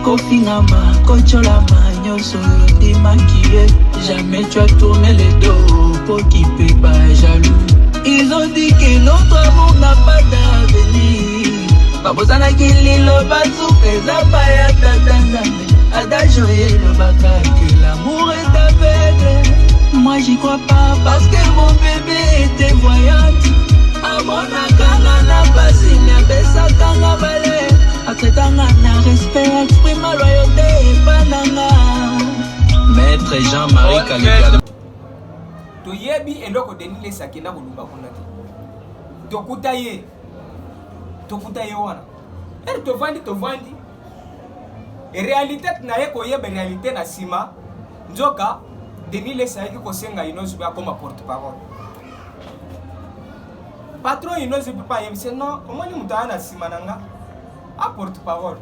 Kofingama, Kocholama, Nyoso, démaquillé. Jamais tu as tourné les dos pour qui peut pas jaloux. Ils ont dit que notre amour n'a pas d'avenir. Babosana Kililo, Bazouke, Zapaya, Tatanzame. Adagio et le baka, que l'amour est aveugle. Moi j'y crois pas parce que mon bébé était voyante. Amona Kangana, Basina, Bessa Kanga Balé. Atretanga na respect, exprime ma loyauté et banana. Maître Jean-Marie Kaliga. Toyebi eloko denile sakina bulumba kunati. Tokutaye wana. Tovandi. E réalité na ye koyeba réalité na sima. Nzoka denile saiki kosenga inozi ba koma porte-parole. Patron inozi papa yebise non, omoni mutana sima nanga. A porte-parole.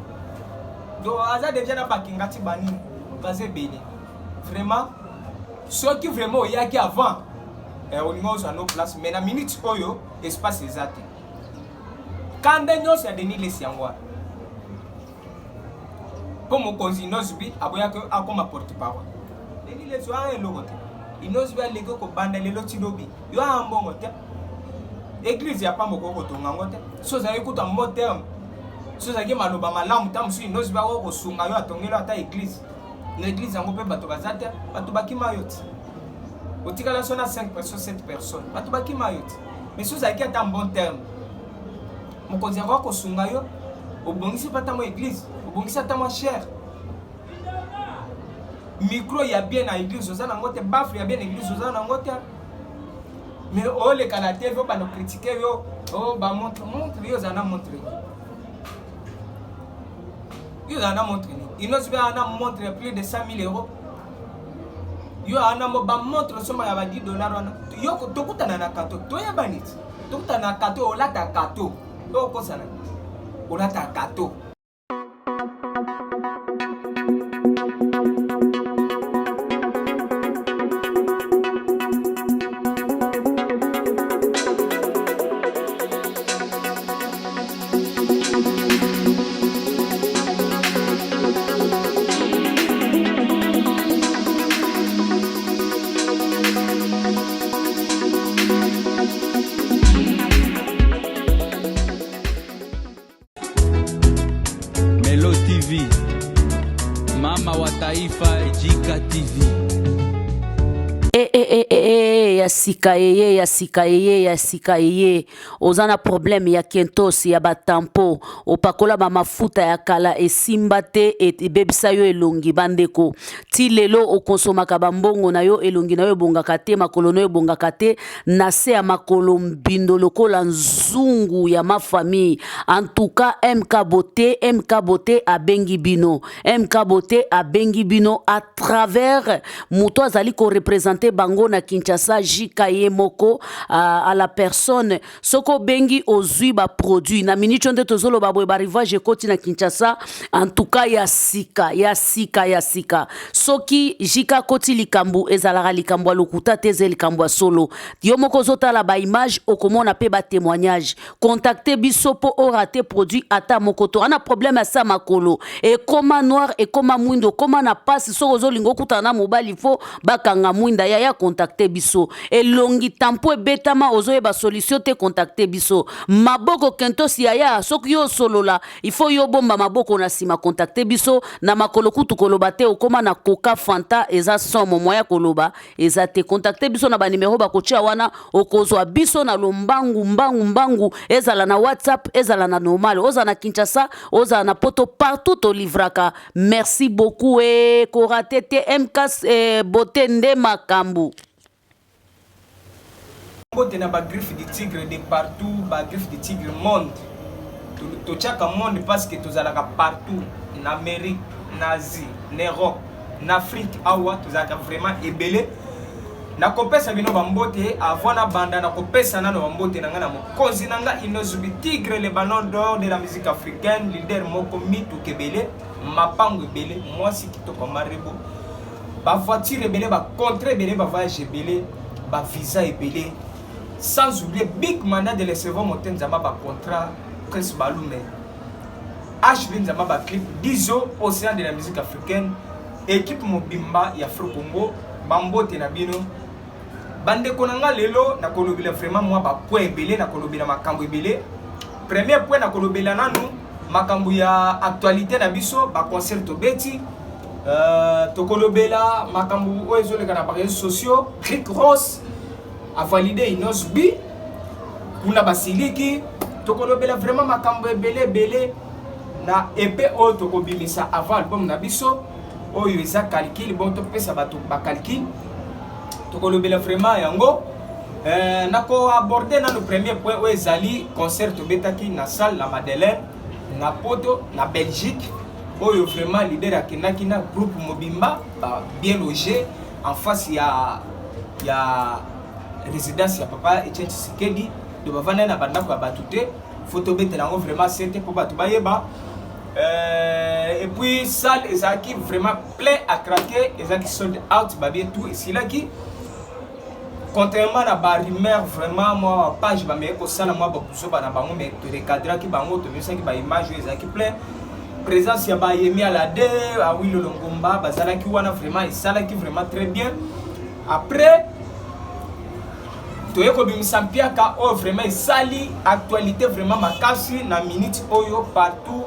Donc aza déjà na bakingati bani basé béni. Vraiment ceux qui vraiment yaki avant on y a nos places mais na minute oyo espace exact. Quand nous ça deni les siangwa. Pour mon cousin Nosbi aboya que a comme porte-parole. Deni les soins et logote. Inosbi alego ko banda le lotilobi. Yo a mbongo te. Église ya pas moko ko tongango te. So za écoute en mot terme. So za ki maloba malamu tamu su Inosbi ba ko sunga yo atongelo ata église. L'église en groupe bato bazate, bato baki mayoti. Otika la sona 5 personnes, 7 personnes. Bato baki mayoti. Mais si vous avez un bon terme, mon conseil va ko sunga yo, obongisi pata mo église, obongisi ata mo cher. Micro ya bien à église, oza na ngote bafle ya bien église, oza na ngote. Mais oh les canadiens vont pas nous critiquer yo, oh ba montre yo za na montre. Yo za na montre. Il nous a montré plus de 100 000 euros. Yo ana mo ba montre soma ya ba $10. Yo tokutana na kato. Toya banit. Tokutana na kato olata kato. Do ko sana. Olata kato. Mama wa taifa Jika TV. ya sika yeye ozana problème ya kentosi ya batampo opakola ba mafuta ya kala esimba te ebebisa yo elongi bandeko ti lelo okonsomaka bambongo na yo elongi na yo bongaka te makolo na yo bongaka te na se ya makolo mbindo lokola nzungu ya ma famille. En tout cas MK Beauté abengi bino à travers muto azali ko représenter bango na Kinshasa Jika Yemoko à la personne soko bengi ozui ba produit na minute onde tozolo ba boy barivage koti na Kinshasa. En tout cas ya sika soki Jika koti likambu ezalaka likambu lokuta teze likambu solo yo moko zota la ba image okomona pe ba témoignage contacter biso po orate produit ata mokoto ana problème à sa makolo et koma noir et koma mwindo koma na passe soko zolingo kutana mobali fo bakanga mwinda ya contacter biso elongi tampo betama ozoyeba solution te contacter biso maboko kentosi ya soki yo solola il faut yo bomba maboko na sima contacter biso na makolo kutu koloba te okoma na Coca Fanta eza somo moya koloba eza te contacter biso na ba numéro ba kocha wana okozwa biso na lombangu ezala na WhatsApp ezala na normal oza na Kinshasa oza na poto partout to livraka. Merci beaucoup et koratete MK Beauté nde makambu Beauté na ba griffe de tigre de partout, ba griffe de tigre monde. To chaka monde parce que tozalaka partout en Amérique, en Asie, en Europe, en Afrique, awa tozalaka vraiment ebele. Na kopesa bino bambote avant na banda na kopesa na bambote na ngana mokonzi nanga inozubi tigre le ballon d'or de la musique africaine leader moko mitu kebele mapango ebele mwasi kitoko marebo ba voiture ebele ba contre ebele ba voyage ebele ba visa ebele sans oublier big mandat de recevoir Motenza ba contrat Prince Balume HB Nzamba ba clip Dizo Océan de la musique africaine équipe mobimba ya Afro Congo bambote na bino bande konanga lelo na kolobela vraiment moi ba point ebele na kolobela makambo ebele premier point na kolobela nanu makambo ya actualité na biso ba concert tobeti to kolobela makambo oyo ezoleka na réseaux sociaux Rick Ross a validé Inosbi kuna basiliki to kolobela vraiment makambo ebele na EP oyo to kobimisa avant album na biso oyo eza calcul bon to pesa bato ba calcul to kolobela vraiment yango nako aborder na le premier point oyo ezali concert tobetaki na salle la Madeleine na Poto na Belgique oyo vraiment leader akenaki na groupe mobimba bien logé en face ya résidence ya papa Etienne Tshisekedi de bavanda na bandako ya batute photo betela ngo vraiment c'était pour bato bayeba et puis salle ezaki vraiment plein à craquer ezaki sold out babie tout et c'est là qui contrairement à ba rumeur vraiment moi page ba me ko sala moi ba kuso ba na bango mais to recadrer ki bango to mesa ki ba image ezaki plein présence ya ba Yemi Alade a Wilo Longomba bazala ki wana vraiment et sala ki vraiment très bien après to yeko bimisa mpiaka o vraiment sali actualité vraiment makasi na minute oyo partout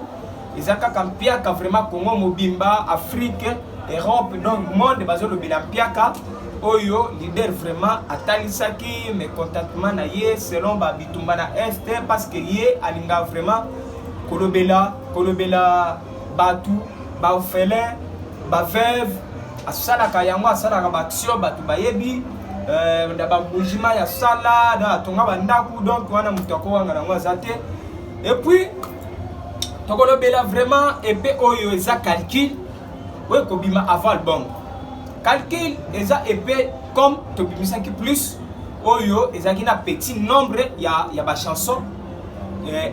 ezaka kampiaka vraiment Congo mobimba Afrique Europe donc monde bazolo bilampiaka oyo leader vraiment atalisaki mais contentement na ye selon ba bitumba na est parce que ye alinga vraiment kolobela batu ba orphelin ba veuve asala ka yango asala ka action batu bayebi da ba bujima ya sala da tonga bandaku donc wana mutako wanga na ngwazate et puis tokolobela vraiment épée oyo eza calcul oyo kobima avant album calcul eza épée comme tobimisa ki plus oyo eza ki na petit nombre ya ba chanson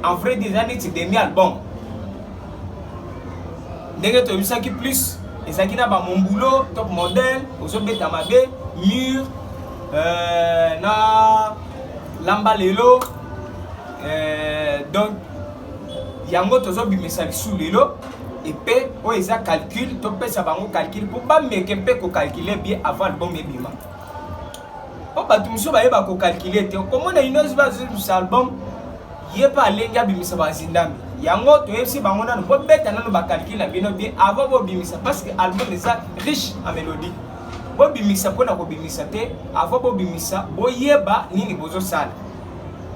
en vrai des années c'est demi album ndenge tobimisa ki plus eza ki na ba mombulo top model ozobeta mabe mur na lamba lelo donc yango tozo bimisa sous lelo et pe o eza calcul to pesa bango calcul pour pas meke pe ko calculer bien avant album ebima o batu muso ba yeba ko calculer te comment na inoz ba sur album yeba lenga bimisa ba zindami yango to yesi bango na bo beta na no ba calculer bino bien avant bo bimisa parce que album eza riche en mélodie bo bimisa pona ko bimisa te avant bo bimisa bo yeba nini bozo sala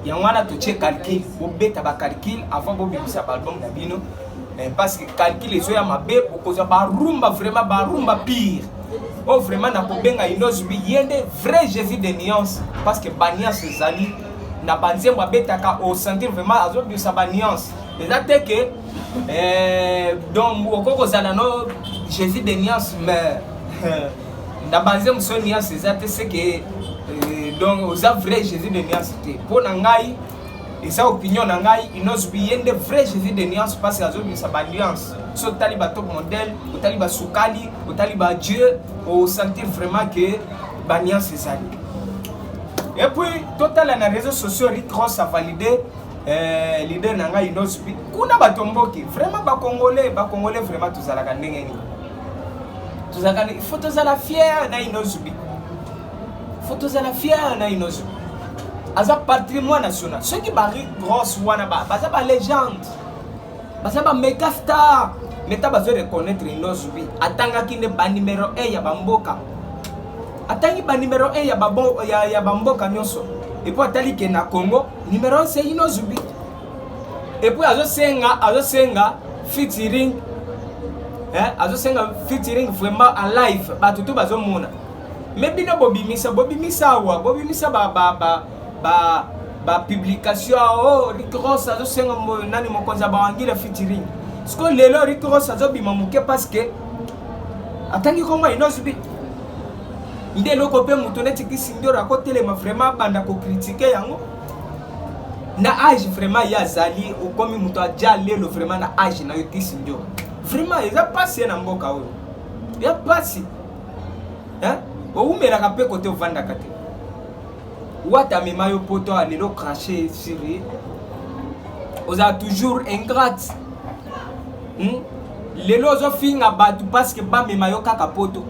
yango na to che calcul bo beta ba calcul avant bo bimisa ba album na bino parce que calcul les oya mabe okoza ba rumba vraiment ba rumba pire oh vraiment na kobenga Inosbi yende vrai Jésus de nuance parce que ba nuance ezali na banzembo abetaka au sentir vraiment azo bisa ba nuance exacte que donc okoko zana no Jésus de nuance mais na banzembo so nuance exacte c'est que donc oza vrai Jésus de nuance te pour ngai et ça opinion na ngai Inosbi yende vrai Jésus de nuance parce que azo bisa ba nuance so taliba top modèle ou taliba soukali ou taliba Dieu au sentir vraiment que ba nuance ça et puis total na réseaux sociaux Rick Ross a validé leader na ngai Inosbi kuna batomboki vraiment ba congolais vraiment tozalaka ndenge ni tozalaka il faut tozala fier na Inosbi na Inosbi aza patrimoine national ceux qui Rick Ross wana baza ba légende baza ba méga star mais ta bazo reconnaître Inosbi atangaki ne ba numéro 1 ya bamboka atangi ba numéro 1 ya bamboka nyonso et puis atali ke na Congo numéro 1 c'est Inosbi et puis azo senga featuring featuring vraiment en live ba tutu bazo mona mais bino bobimisa ba publication oh Rick Ross azo senga nani mokonza ba wangila featuring sko lelo Rick Ross azo bima muke parce que atangi kongo Inosbi inde loko pe mutoneti kisindora ko telema vraiment banda ko critiquer yango na age vraiment ya zali o komi muto aja lelo vraiment na age na yo kisindora vraiment eza passé na mboka oyo ya passé o umela ka pe kote ovanda kate wata memayo poto alelo cracher siri oza toujours ingrate lelo ozofinga bato parce que bamema yo kaka poto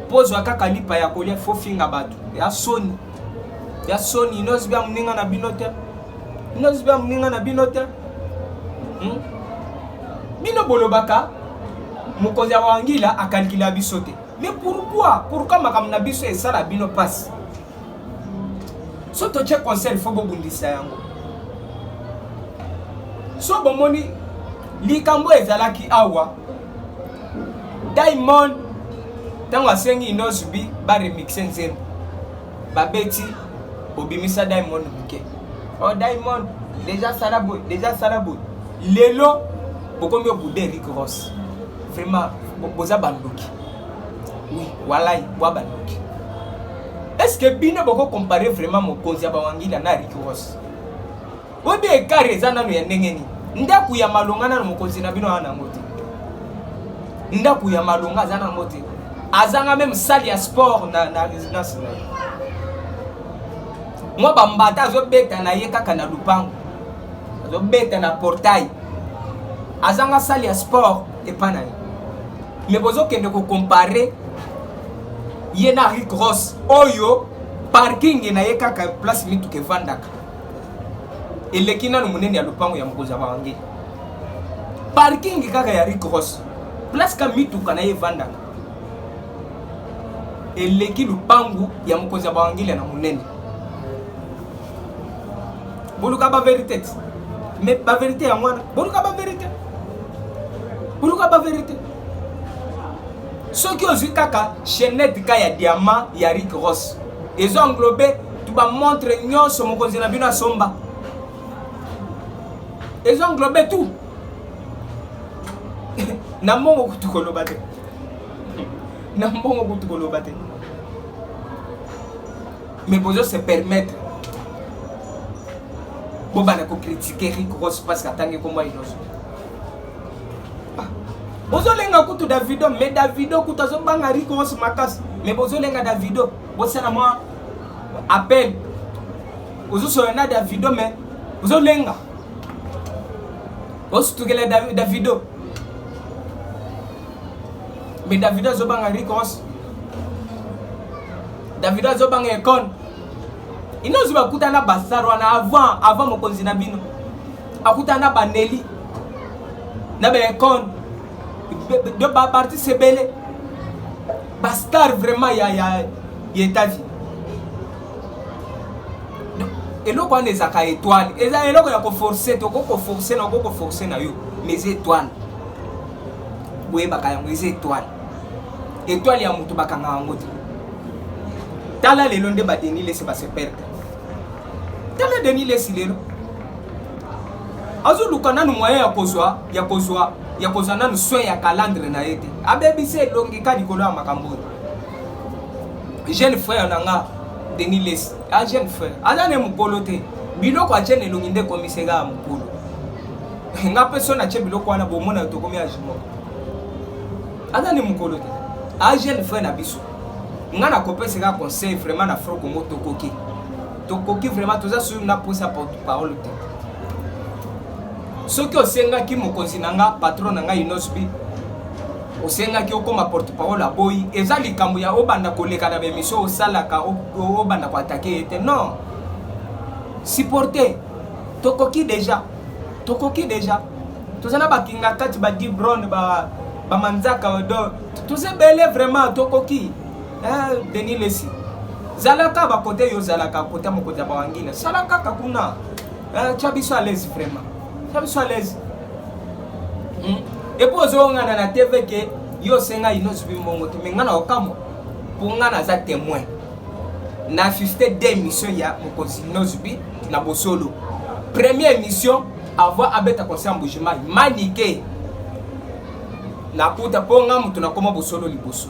pozwa kaka lipa ya kolia fo finga bato ya soni inozibi ya moninga na bino te bino bolobaka mokonzi ya bawangila akalikila biso te mais pourquoi makambo na biso esala bino pasi so totie conseil fo bobundisa yango so bomoni likambo ezalaki awa Diamond tango asengi inozubi baremixe nzembo babeti obimisa Diamond buke Diamond déjà salaboy lelo bokomi obude Rick Ross vraiment boza bandoki oui walai bwa bandoki est-ce que bino boko comparer vraiment mokonzi ya bawangila na Rick Ross obi ekare ezana no ya ndengeni ndaku ya malonga na mokonzi na bino ana ngoti ndaku ya malonga azana ngoti azanga même salle ya sport na résidence na moi bambata azobeta na ye kaka na lupango azobeta na portail azanga salle ya sport epana ye mais bozo kende ko comparer ye na Rick Ross oyo parking na ye kaka place mitu ke vandaka elekina no munene ya lupango ya mkoza bawangi parking kaka ya Rick Ross place ka mitu kana ye vandaka eleki lupango ya mkoza bawangi na munene boluka ba vérité mais ba vérité ya mwana boluka ba vérité soki ozwi kaka chaînette ka ya diamant ya Rick Ross ezo englobe tu ba montre nyonso mokonzi na bino asomba ezo englobe tout na mbongo kutukoloba te mais bozo se permettre bobana ko critiquer Rick Ross parce qu'atangi komba inoso bozo lenga kutu Davido mais Davido kutazo banga Rick Ross makas mais bozo lenga Davido bosana moi appel bozo soyana Davido mais bozo lenga bozo tukele Davido mais Davido zo banga Rick Ross Davido zo banga Ekon inozo bakutana basaro na avant mokonzi na bino akutana baneli na be Ekon de ba parti sebele bastar vraiment ya États-Unis eloko wana ezaka étoile eza eloko ya koforcer forcer na yo mais étoile boye baka yango eza étoile ya mutu bakanga yango te tala lelo nde badeni lesi base perdre tala deni lesi lelo azoluka nanu moyen ya kozwa nanu soin ya calendrier na yete abebise elongi ka likolo ya makambo jeune frère nanga deni lesi jeune frère azane mukolo te biloko achene elongi nde komisega ya mukolo nga peso na che biloko wana bomona tokomi ya jimo azane mukolo te jeune frère na biso nga na kopeseka conseil vraiment na Afro Congo tokoki vraiment toza sur na posa porte-parole te soki osengaki mokonzi nanga patron nanga Inosbi osengaki okoma porte-parole aboyi eza likambo ya obanda koleka na bemission osalaka obanda ko attaquer ete non supporter tokoki déjà tozana bakinga kati ba Dibron ba manzaka do tozebele vraiment tokoki deni lesi zalaka ba côté yo zalaka côté mo côté ba wangila salaka kakuna chabiso à l'aise vraiment chabiso à l'aise et pour zonga na TV ke yo senga Inosbi mbongo te mengana okamo pour ngana za témoin na assisté des missions ya mokonzi Inosbi na bosolo première émission avoir abeta conseil mbujima manike na kuta ponga mutu na koma bosolo liboso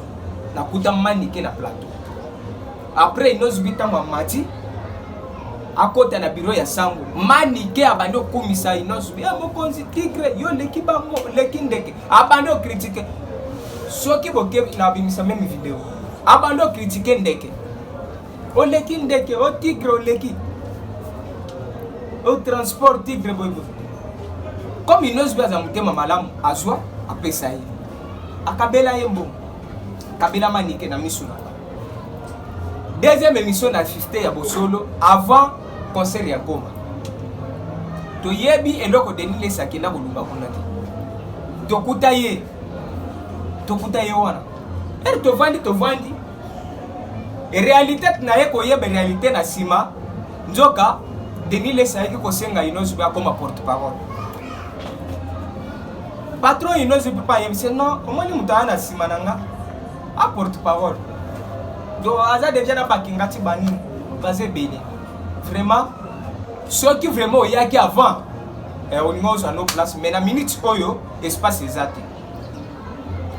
na kuta manike na plateau après Inosbi tamba mati akota na bureau ya sango manike abando komisa Inosbi mokonzi tigre yo leki bango leki ndeke abando critiquer soki boke na bimisa même vidéo abando critiquer ndeke o leki ndeke o tigre o leki o transport tigre boybo comme Inos Bi aza mutema malamu azwa apesa ye akabela ye mbongo kabela manike na misu na deuxième émission na 50 ya bosolo avant concert ya Goma toyebi eloko Denis Lesaki na kolumba kuna te tokuta ye wana tovandi e réalité na ye koyeba réalité na sima nzoka Denis Lesaki kosenga Inos Bi akoma porte-parole patron Inos Bi pa yebise non omoni mutana na sima nanga a porte-parole do aza déjà na bakingati bani baze bene vraiment ceux qui vraiment oyaki avant on nous à nos places mais na minute oyo espace exact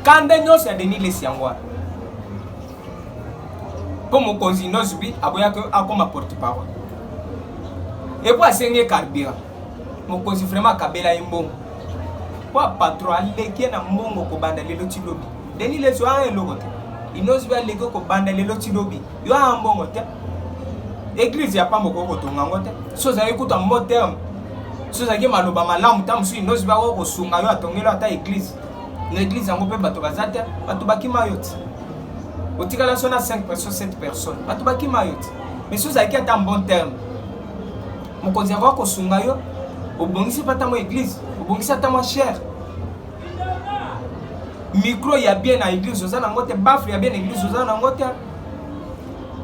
quand nyos ya Denis Lesiangwa pour mon cousin Inos Bi aboya que akoma porte-parole et pour asenga carburant mon cousin vraiment kabela imbongo pour patron aleki na mbongo ko banda lelo tilobi Denis Lesiangwa elokote Inos Bi aleki ko banda lelo tilobi yo ambongo te église ya pambo ko tonga ngote so za ekuta mbo terme so za ke maloba malamu tamu su Inos Bi ko sunga yo atongela ata église na église yango pe bato bazate bato bakima yote otikala sona 5 personnes 7 personnes bato bakima yote mais so za ke ata bon terme mokonzi ko sunga yo obongisi pata mo église obongisi ata mo cher micro ya bien na église oza na ngote bafle ya bien na église oza na ngote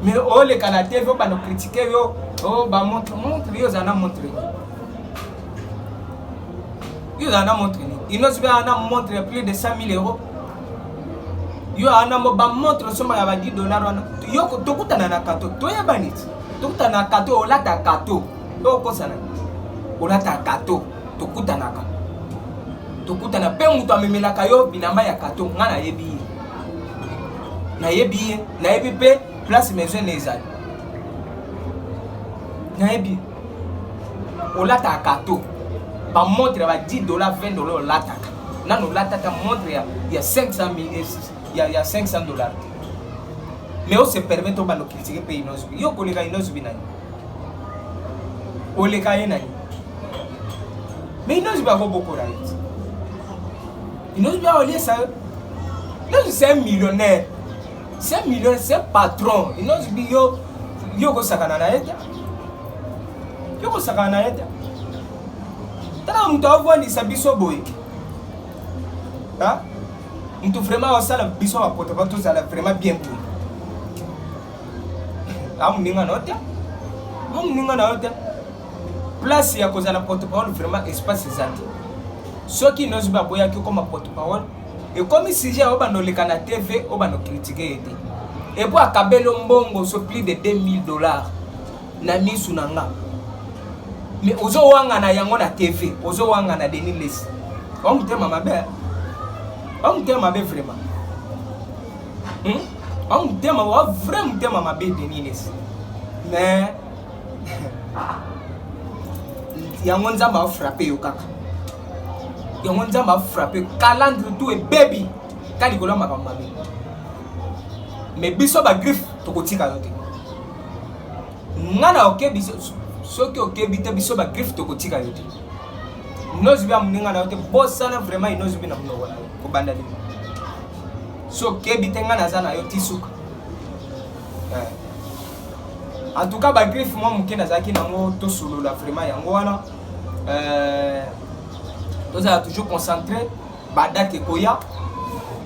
mais oh les canadiens vont pas nous critiquer yo oh bah montre yo zana montre Inos Bi ana montre plus de 100 000 euros yo ana mo ba montre soma ya ba $10 yo tokutana na kato to ya baniti tokutana na kato olata kato to kosana olata kato tokutana pe mutu amemelaka yo binamba ya kato nga na yebi pe place maison nezali nayebi olata kato ba montre ba $10 $20 olataka nano lataka montre ya 500 000 ya $500 mais on se permet to ba no critiquer pe Inos Bi yo koleka Inos Bi nani oleka ye nani mais Inos Bi ako boko right Inos Bi olé ça c'est un millionnaire. C'est un millionnaire, c'est un patron. Inos Bi yo ko sakana na yeta. Yo ko sakana na yeta. Tala mtu avwani sa biso boy. Ha? Mtu vraiment osala biso wa porte-parole tout ça vraiment bien boy. Amuninga na yeta. Place ya kozala porte-parole vraiment espace exact. Ceux qui Inos Bi boya ki comme porte-parole et comme si j'ai obandoleka na TV obando critiquer été et pour akabelo mbongo so plus de $2000 na misu nanga mais ozo wanga na yango na TV ozo wanga na Denis Lesi on tema mabe vraiment on tema vraiment tema mabe Denis Lesi mais yango nzamba frappé yo kaka yango nzamba frappé calandre tout et baby kali kola makamba mais biso ba griffe tokotika yote ngana oke biso soki oke bite biso ba griffe tokotika yote Inos Bi amuninga na yote bosana vraiment Inos Bi na mnoko na ko banda ni so ke bite ngana zana yote suka en tout cas ba griffe moi mukena zaki nango to solo la vraiment yango wana nous allons toujours concentrer badat et koya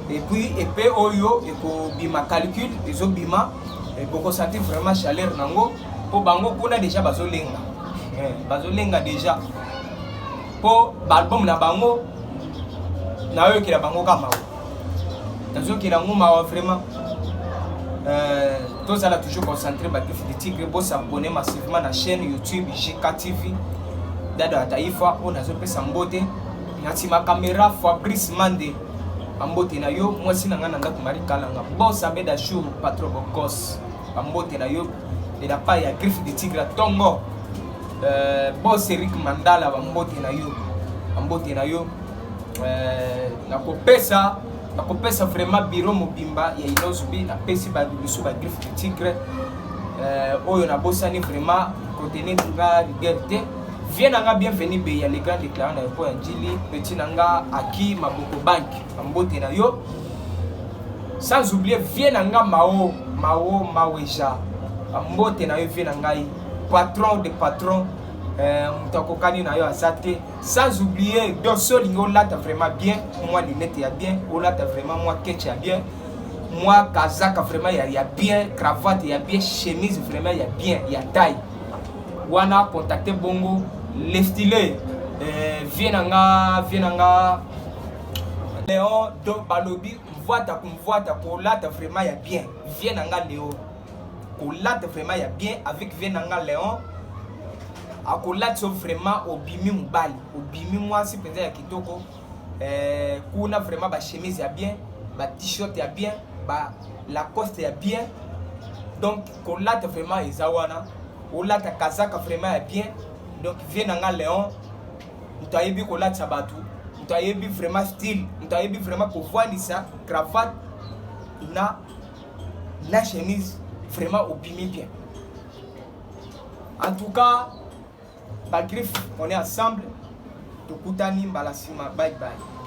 et puis oyo et ko bima calcul les obima et beaucoup sentir vraiment chaleur nango po bango kuna déjà bazolenga déjà po album na bango na yo ki la bango kama nazo ki la ngoma vraiment tous allons toujours concentrer batif de tigre bo s'abonner massivement na chaîne YouTube JK TV dada ataifa on a zopé sambote ngati ma caméra Fabrice Mande ambote na yo mwasi na ngana ndako mari kalanga boss abeda show patron bokos ambote na yo de la pa ya griffe de tigre tongo boss Eric Mandala ambote na yo nakopesa vraiment bureau mobimba ya Inos Bi na pesi ba biso ba griffe de tigre oyo na bosani vraiment contenir nga liberté Viens nanga bienvenue be ya les grands déclarants na po ya Njili petit nanga Aki Maboko Bank ambote na yo. Sans oublier viens nanga Mao Maweja ambote na yo viens nanga patron de patron mutokokani na yo azate. Sans oublier dosso lingo lata vraiment bien, moi lunette ya bien, olata vraiment moi ketch ya bien. Moi kazaka vraiment ya bien, cravate ya bien, chemise vraiment ya bien, ya taille. Wana contacter bongo les stylés viens nanga Léon do balobi mvoata kolata vraiment ya bien. Viens nanga Léon kolata vraiment ya bien avec viens nanga Léon akolata vraiment obimi mubali obimi mwasi penza ya kitoko kuna vraiment ba chemise ya bien, ba t-shirt ya bien, ba Lacoste ya bien. Donc kolata vraiment ezawana olata kazaka vraiment ya bien. Donc viens nanga Léon mutayebi kolata sabatu mutayebi vraiment style mutayebi vraiment kovoanisa cravate na chemise vraiment obimi bien. En tout cas Balgrif on est ensemble tukutani mbalasima bye bye.